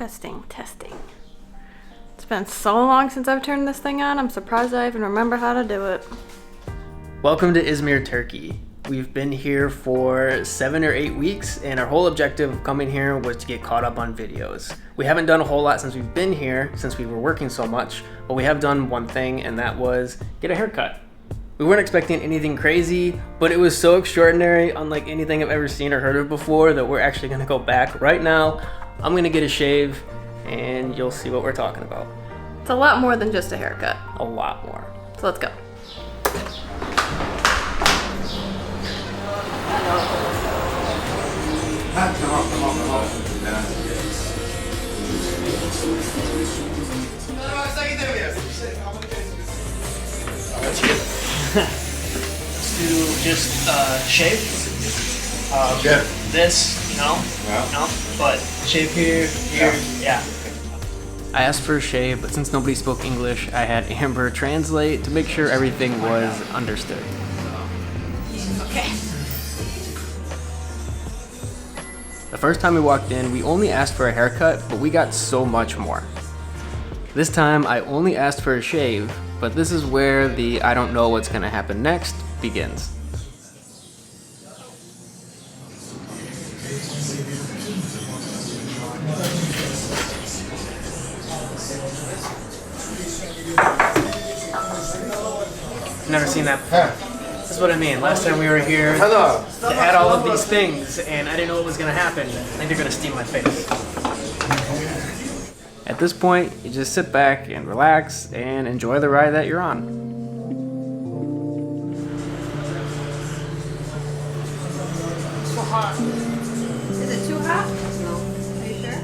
Testing. It's been so long since I've turned this thing on, I'm surprised I even remember how to do it. Welcome to Izmir, Turkey. We've been here for 7 or 8 weeks, and our whole objective of coming here was to get caught up on videos. We haven't done a whole lot since we've been here, since we were working so much, but we have done one thing, and that was get a haircut. We weren't expecting anything crazy, but it was so extraordinary, unlike anything I've ever seen or heard of before, that we're actually gonna go back right now. I'm gonna get a shave, and you'll see what we're talking about. It's a lot more than just a haircut. A lot more. So let's go. Let's do just shave. Yeah. This, no, but shave here, yeah. I asked for a shave, but since nobody spoke English, I had Amber translate to make sure everything was understood. Okay. The first time we walked in, we only asked for a haircut, but we got so much more. This time, I only asked for a shave, but this is where the I don't know what's gonna happen next begins. Never seen that before. That's what I mean. Last time we were here, they had all of these things, and I didn't know what was gonna happen. I think they're gonna steam my face. At this point, you just sit back and relax and enjoy the ride that you're on. So hot. Is it too hot? No. Are you sure?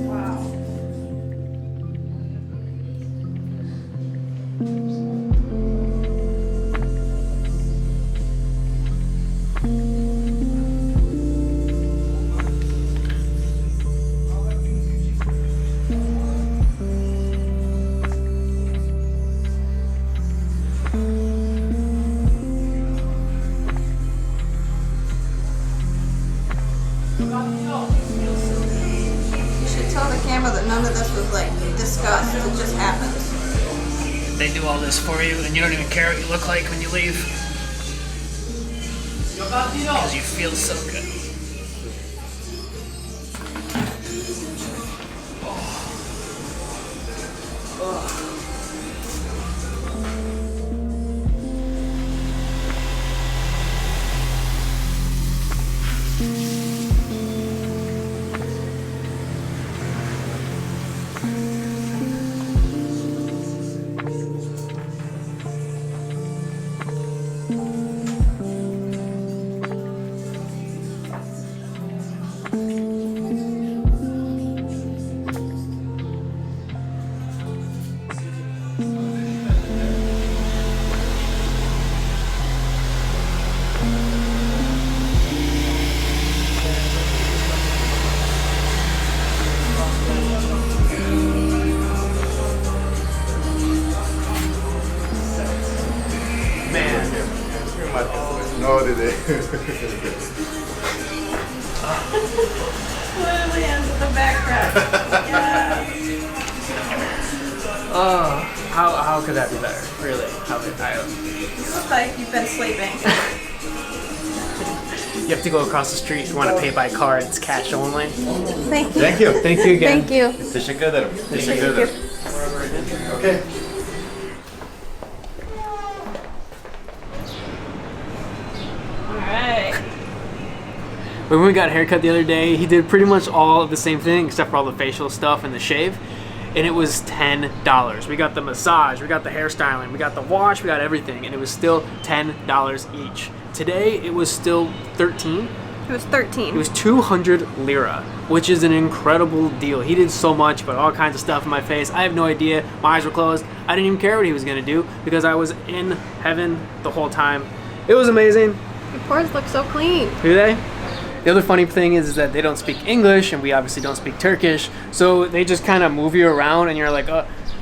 Wow. You should tell the camera that none of this was like discussed. It just happened. They do all this for you, and you don't even care what you look like when you leave. Because you feel so good. Literally ends with a back crack. Yeah. Oh, how could that be better? Really? How could I? You look like you've been sleeping. You have to go across the street if you want to pay by card. It's cash only. Thank you. Thank you. Thank you again. Thank you. Teşekkür ederim. Teşekkür ederim. Okay. Alright. When we got a haircut the other day, he did pretty much all of the same thing except for all the facial stuff and the shave. And it was $10. We got the massage, we got the hairstyling, we got the wash, we got everything, and it was still $10 each. Today, it was still 13. It was 13. It was 200 lira, which is an incredible deal. He did so much, but all kinds of stuff in my face. I have no idea. My eyes were closed. I didn't even care what he was gonna do because I was in heaven the whole time. It was amazing. Your pores look so clean. Do they? The other funny thing is that they don't speak English, and we obviously don't speak Turkish, so they just kind of move you around, and you're like,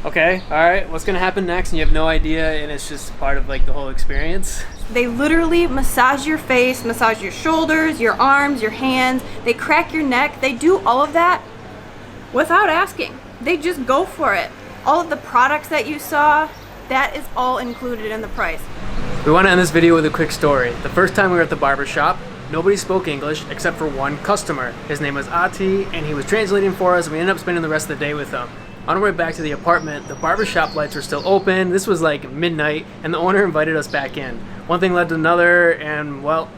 okay, all right, what's gonna happen next? And you have no idea, and it's just part of like the whole experience. They literally massage your face, massage your shoulders, your arms, your hands. They crack your neck. They do all of that without asking. They just go for it. All of the products that you saw, that is all included in the price. We want to end this video with a quick story. The first time we were at the barber shop, nobody spoke English except for one customer. His name was Ati, and he was translating for us, and we ended up spending the rest of the day with him. On our way back to the apartment, the barbershop lights were still open. This was like midnight, and the owner invited us back in. One thing led to another, and well...